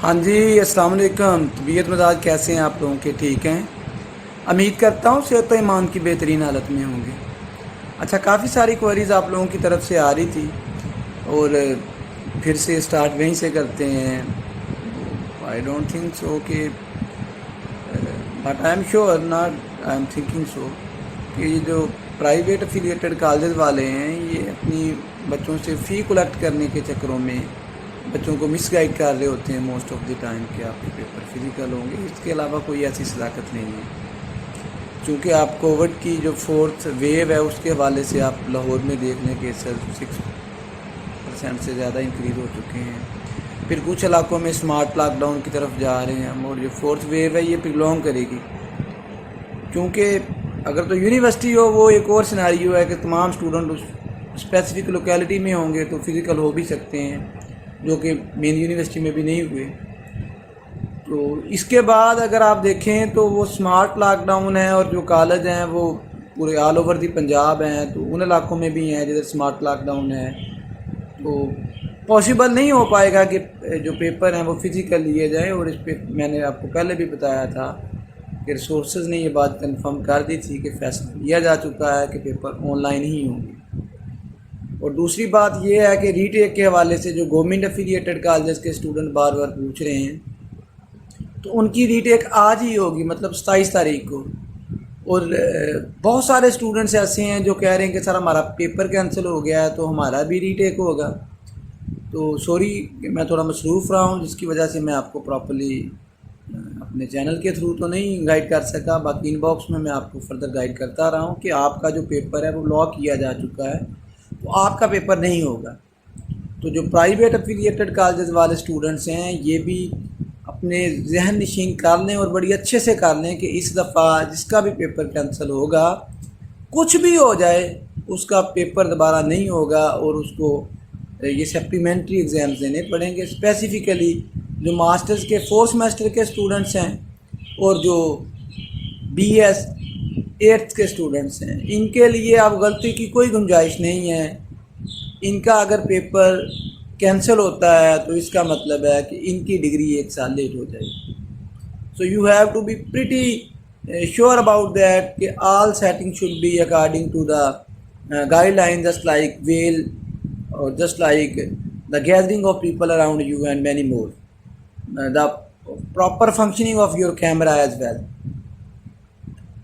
ہاں جی، السلام علیکم۔ طبیعت مزاج کیسے ہیں آپ لوگوں کے؟ ٹھیک ہیں؟ امید کرتا ہوں صحت و ایمان کی بہترین حالت میں ہوں گے۔ اچھا، کافی ساری کوئریز آپ لوگوں کی طرف سے آ رہی تھی اور پھر سے سٹارٹ وہیں سے کرتے ہیں۔ آئی ڈونٹ تھنک سو کہ but I am sure not I am thinking so کہ یہ جو پرائیویٹ افیلیٹڈ کالجز والے ہیں یہ اپنی بچوں سے فی کلیکٹ کرنے کے چکروں میں بچوں کو مس گائڈ کر رہے ہوتے ہیں موسٹ آف دی ٹائم کہ آپ کے پیپر فزیکل ہوں گے۔ اس کے علاوہ کوئی ایسی صداقت نہیں ہے، چونکہ آپ کووڈ کی جو 4th ویو ہے اس کے حوالے سے آپ لاہور میں دیکھ لیں کہ 6% سے زیادہ انکریز ہو چکے ہیں۔ پھر کچھ علاقوں میں اسمارٹ لاک ڈاؤن کی طرف جا رہے ہیں ہم، اور جو 4th ویو ہے یہ پرلونگ کرے گی، کیونکہ اگر تو یونیورسٹی ہو وہ ایک اور سیناریو ہے کہ تمام اسٹوڈنٹ اس اسپیسیفک لوکیلٹی میں ہوں گے تو فزیکل ہو بھی سکتے ہیں، جو کہ مین یونیورسٹی میں بھی نہیں ہوئے۔ تو اس کے بعد اگر آپ دیکھیں تو وہ اسمارٹ لاک ڈاؤن ہے، اور جو کالج ہیں وہ پورے آل اوور دی پنجاب ہیں، تو ان علاقوں میں بھی ہیں جدھر اسمارٹ لاک ڈاؤن ہے، تو پاسبل نہیں ہو پائے گا کہ جو پیپر ہیں وہ فزیکل لیے جائیں۔ اور اس پہ میں نے آپ کو پہلے بھی بتایا تھا کہ ریسورسز نے یہ بات کنفرم کر دی تھی کہ فیصلہ لیا جا چکا ہے کہ پیپر آن لائن ہی ہوں گے۔ اور دوسری بات یہ ہے کہ ری ٹیک کے حوالے سے جو گورنمنٹ افیلیٹڈ کالجز کے اسٹوڈنٹ بار بار پوچھ رہے ہیں، تو ان کی ری ٹیک آج ہی ہوگی، مطلب 27 تاریخ کو۔ اور بہت سارے اسٹوڈنٹس ایسے ہیں جو کہہ رہے ہیں کہ سر ہمارا پیپر کینسل ہو گیا ہے تو ہمارا بھی ری ٹیک ہوگا۔ تو سوری کہ میں تھوڑا مصروف رہا ہوں، جس کی وجہ سے میں آپ کو پراپرلی اپنے چینل کے تھرو تو نہیں گائیڈ کر سکا، باقی ان باکس میں آپ کو فردر گائیڈ کرتا رہا ہوں کہ آپ کا جو پیپر ہے وہ لاک کیا جا چکا ہے، تو آپ کا پیپر نہیں ہوگا۔ تو جو پرائیویٹ افیلیٹڈ کالجز والے اسٹوڈنٹس ہیں یہ بھی اپنے ذہن نشین کر لیں اور بڑی اچھے سے کر لیں کہ اس دفعہ جس کا بھی پیپر کینسل ہوگا، کچھ بھی ہو جائے اس کا پیپر دوبارہ نہیں ہوگا، اور اس کو یہ سپلیمنٹری ایگزامز دینے پڑیں گے۔ اسپیسیفکلی جو ماسٹرز کے 4 سیمسٹر کے اسٹوڈنٹس ہیں اور جو بی ایس 8th کے اسٹوڈنٹس ہیں، ان کے لیے اب غلطی کی کوئی گنجائش نہیں ہے۔ ان کا اگر پیپر کینسل ہوتا ہے تو اس کا مطلب ہے کہ ان کی ڈگری 1 سال لیٹ ہو جائے گی۔ So you have to be pretty sure about that کہ all setting should be according to the guideline, just like well اور just like the gathering of people around you and many more, the proper functioning of your camera as well.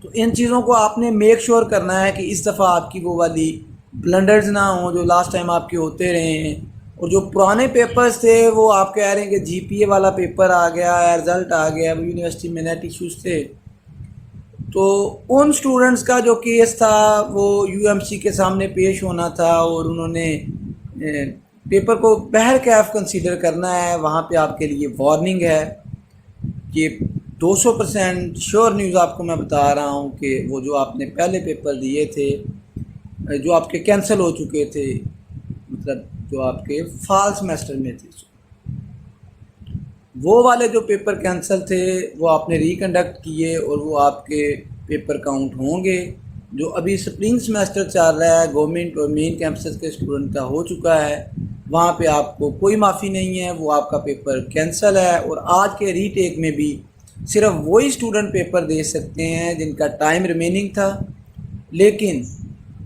تو ان چیزوں کو آپ نے make sure کرنا ہے کہ اس دفعہ آپ کی وہ والی بلنڈرز نہ ہوں جو لاسٹ ٹائم آپ کے ہوتے رہے ہیں۔ اور جو پرانے پیپرز تھے وہ آپ کہہ رہے ہیں کہ جی پی اے والا پیپر آ گیا ہے، رزلٹ آ گیا ہے، وہ یونیورسٹی میں نیٹ ایشوز تھے، تو ان اسٹوڈنٹس کا جو کیس تھا وہ یو ایم سی کے سامنے پیش ہونا تھا، اور انہوں نے پیپر کو بہر کیف کنسیڈر کرنا ہے۔ وہاں پہ آپ کے لیے وارننگ ہے کہ 200% شیور نیوز آپ کو میں بتا رہا ہوں کہ وہ جو آپ نے پہلے پیپر دیے تھے جو آپ کے کینسل ہو چکے تھے، مطلب جو آپ کے فال سیمسٹر میں تھے، وہ والے جو پیپر کینسل تھے وہ آپ نے ریکنڈکٹ کیے، اور وہ آپ کے پیپر کاؤنٹ ہوں گے۔ جو ابھی سپرنگ سیمسٹر چل رہا ہے گورنمنٹ اور مین کیمپسز کے اسٹوڈنٹ کا ہو چکا ہے، وہاں پہ آپ کو کوئی معافی نہیں ہے، وہ آپ کا پیپر کینسل ہے۔ اور آج کے ری ٹیک میں بھی صرف وہی اسٹوڈنٹ پیپر دے سکتے ہیں جن کا ٹائم ریمیننگ تھا، لیکن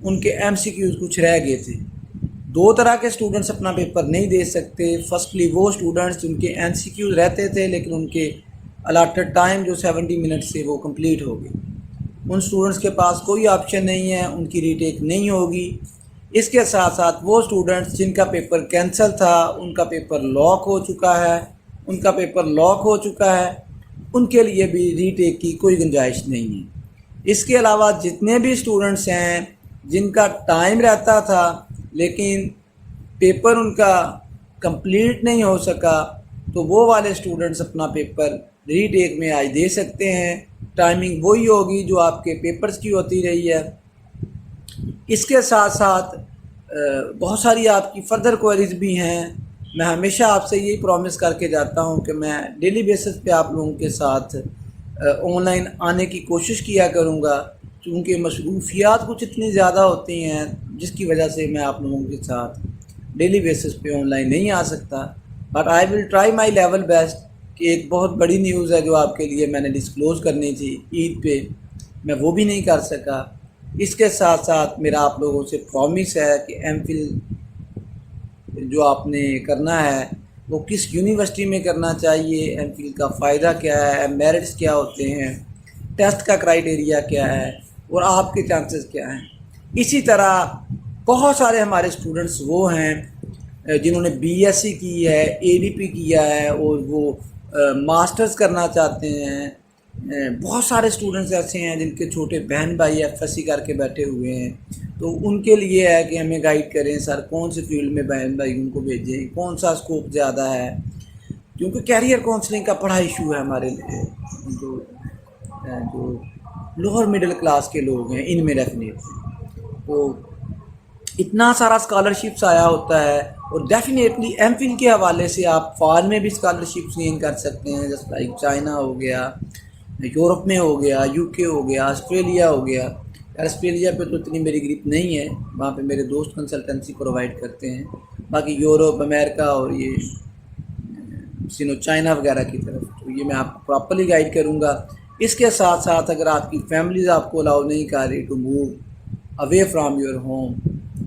ان کے ایم سی کیوز کچھ رہ گئے تھے۔ 2 طرح کے اسٹوڈنٹس اپنا پیپر نہیں دے سکتے۔ فرسٹلی وہ اسٹوڈنٹس جن کے ایم سی کیوز رہتے تھے لیکن ان کے الاٹڈ ٹائم جو 70 منٹ سے وہ کمپلیٹ ہو گئی، ان اسٹوڈنٹس کے پاس کوئی آپشن نہیں ہے، ان کی ری ٹیک نہیں ہوگی۔ اس کے ساتھ ساتھ وہ اسٹوڈنٹس جن کا پیپر کینسل تھا، ان کا پیپر لاک ہو چکا ہے، ان کے لیے بھی ری ٹیک کی کوئی گنجائش نہیں ہے۔ اس کے علاوہ جتنے بھی اسٹوڈنٹس ہیں جن کا ٹائم رہتا تھا لیکن پیپر ان کا کمپلیٹ نہیں ہو سکا، تو وہ والے اسٹوڈنٹس اپنا پیپر ری ٹیک میں آج دے سکتے ہیں۔ ٹائمنگ وہی ہوگی جو آپ کے پیپرز کی ہوتی رہی ہے۔ اس کے ساتھ ساتھ بہت ساری آپ کی فردر کوئریز بھی ہیں۔ میں ہمیشہ آپ سے یہی پرومس کر کے جاتا ہوں کہ میں ڈیلی بیسس پہ آپ لوگوں کے ساتھ آن لائن آنے کی کوشش کیا کروں گا، چونکہ مصروفیات کچھ اتنی زیادہ ہوتی ہیں جس کی وجہ سے میں آپ لوگوں کے ساتھ ڈیلی بیسس پہ آن لائن نہیں آ سکتا، but I will try my level best کہ ایک بہت بڑی نیوز ہے جو آپ کے لیے میں نے ڈسکلوز کرنی تھی عید پہ، میں وہ بھی نہیں کر سکا۔ اس کے ساتھ ساتھ میرا آپ لوگوں سے پرومس ہے کہ ایم فل جو آپ نے کرنا ہے وہ کس یونیورسٹی میں کرنا چاہیے، ایم فل کا فائدہ کیا ہے، میرٹس کیا ہوتے ہیں، ٹیسٹ کا کرائیٹیریا کیا ہے اور آپ کے چانسز کیا ہیں۔ اسی طرح بہت سارے ہمارے اسٹوڈنٹس وہ ہیں جنہوں نے بی ایس سی کی ہے، اے ڈی پی کیا ہے اور وہ ماسٹرز کرنا چاہتے ہیں۔ بہت سارے اسٹوڈنٹس ایسے ہیں جن کے چھوٹے بہن بھائی ایف ایس سی کر کے بیٹھے ہوئے ہیں، تو ان کے لیے ہے کہ ہمیں گائیڈ کریں سر کون سے فیلڈ میں بہن بھائی ان کو بھیجیں، کون سا اسکوپ زیادہ ہے، کیونکہ کیریئر کونسلنگ کا بڑا ایشو ہے ہمارے لیے جو لوور مڈل کلاس کے لوگ ہیں ان میں ڈیفینیٹلی۔ تو اتنا سارا اسکالرشپس آیا ہوتا ہے، اور ڈیفینیٹلی ایم فل کے حوالے سے آپ فارن میں بھی اسکالرشپس گین کر سکتے ہیں، جیسے لائک چائنا ہو گیا، یورپ میں ہو گیا، یو کے ہو گیا، آسٹریلیا ہو گیا۔ آسٹریلیا پہ تو اتنی میری گریپ نہیں ہے، وہاں پہ میرے دوست کنسلٹنسی پرووائڈ کرتے ہیں، باقی یورپ، امریکہ اور یہ چائنا وغیرہ کی طرف، تو یہ میں آپ کو پراپرلی گائیڈ کروں گا۔ اس کے ساتھ ساتھ اگر آپ کی فیملیز آپ کو الاؤ نہیں کر رہی to move away from your home,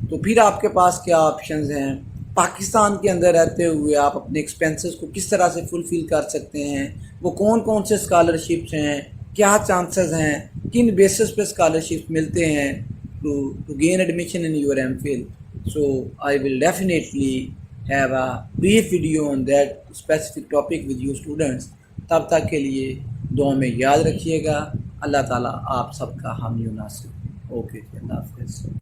تو پھر آپ کے پاس کیا آپشنز ہیں۔ پاکستان کے اندر رہتے ہوئے آپ اپنے ایکسپینسز کو کس طرح سے فلفل کر سکتے ہیں، وہ کون کون سے اسکالرشپس ہیں، کیا چانسز ہیں، کن بیسس پہ اسکالرشپس ملتے ہیں to gain admission in your MPhil. So I will definitely have a brief video on that specific topic with you students۔ تب تک کے لیے دعا میں یاد رکھیے گا۔ اللہ تعالیٰ آپ سب کا حامی و ناصر۔ اوکے، اللہ حافظ۔